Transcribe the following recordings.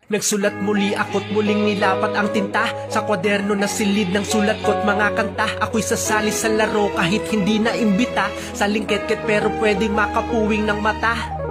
Nagsulat muli ako't muling nilapat ang tinta sa kwaderno na silid ng sulat ko't mga kanta. Ako'y sasali sa laro kahit hindi na imbita, sa lingket-ket pero pwedeng makapuwing ng mata.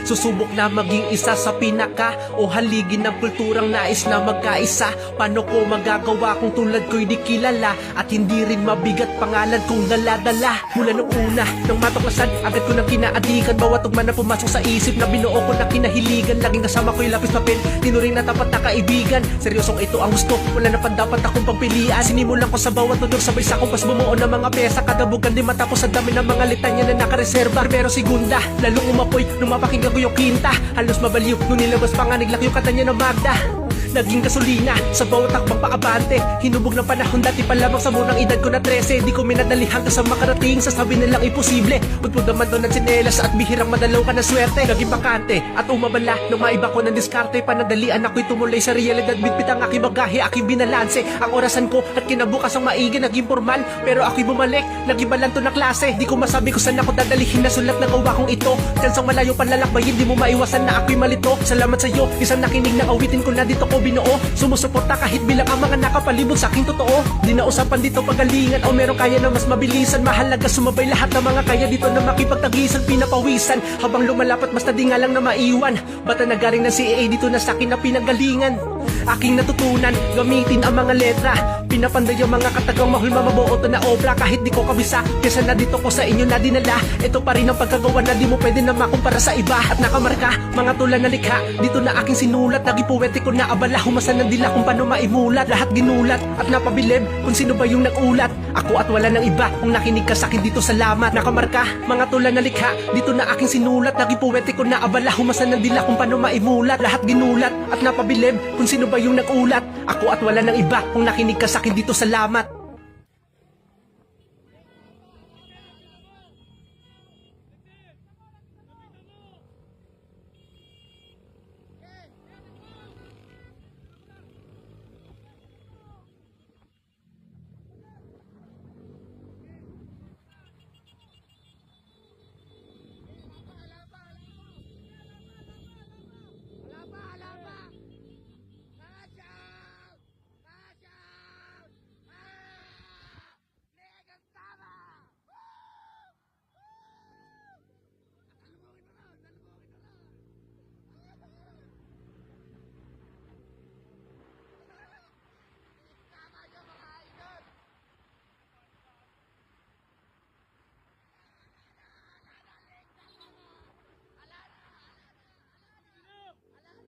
Susubok na maging isa sa pinaka o haligin ng kulturang nais na magkaisa. Paano ko magagawa kung tulad ko'y di kilala at hindi rin mabigat pangalan kong dala-dala? Mula nung una, nang matuklasan, agad ko nang kinaadikan. Bawat tugma na pumasok sa isip na binuo ko na kinahiligan. Laging kasama ko'y lapis papel, tinuring na tapat na kaibigan. Seryosong ito ang gusto, wala na pa dapat akong pagpilian. Sinimulan ko sa bawat tunog, sabay sa kumpas bumuo ng mga pyesa. Kadabugan di matapos sa dami ng mga litanya na nakareserba. Pero segunda, lalong umapoy nung mapakinggan ko yung kinta. Halos mabaliw nung nilabas pa nga niglak yung kanta niya ng Magda. Naging gasolina sa bawat takbang paabante. Hinubog ng panahon dati pa lamang sa munang edad ko na 13. Di ko minadali hanggang sa makarating sa sabi nilang imposible. Pudpud naman doon ng tsinelas at bihirang madalaw ka ng swerte. Naging bakante at umabala nung maiba ko ng diskarte. Panadalian ako'y tumulay sa realidad. Bitbit ang aking bagahe, aking binalanse ang orasan ko at kinabukas ang maigi. Naging formal pero ako'y bumalik. Naging balanto na klase. Di ko masabi kung saan ako dadalihin na sulat na gawa kong ito. Diyan sa malayo panlalakbayin, di mo maiwasan na ako'y malito. Salamat sa iyo, isang nakinig ng awitin ko na dito ko binuo. Sumusuporta kahit bilang ang mga nakapalibot sa aking totoo. Di na usapan dito pagalingan o meron kaya na mas mabilisan. Mahalaga sumabay lahat ng mga kaya dito na makipagtagisan. Pinapawisan habang lumalapat mas nadi nga lang na maiwan. Bata nagaling ng CAA dito na sa akin na pinagalingan. Aking natutunan, gamitin ang mga letra. Pinapanday ang mga katagang mahul mamabuo to na obra. Kahit di ko kabisa, kesa na dito ko sa inyo na dinala. Ito pa rin ang pagkagawa na di mo pwede na makumpara sa iba. At nakamarka, mga tula na likha. Dito na aking sinulat, naging poetiko na abala. Humasan ng dila kung paano maimulat. Lahat ginulat at napabilib kung sino ba yung nagulat. Ako at wala ng iba, kung nakinig ka sa akin dito salamat. Nakamarka, mga tula na likha. Dito na aking sinulat, naging poetiko na abala. Humasan ng dila kung paano maimulat. Lahat ginulat at napabilib kung sino ba yung nagulat. Ako at wala ng iba, kung nakinig ka sa akin dito salamat.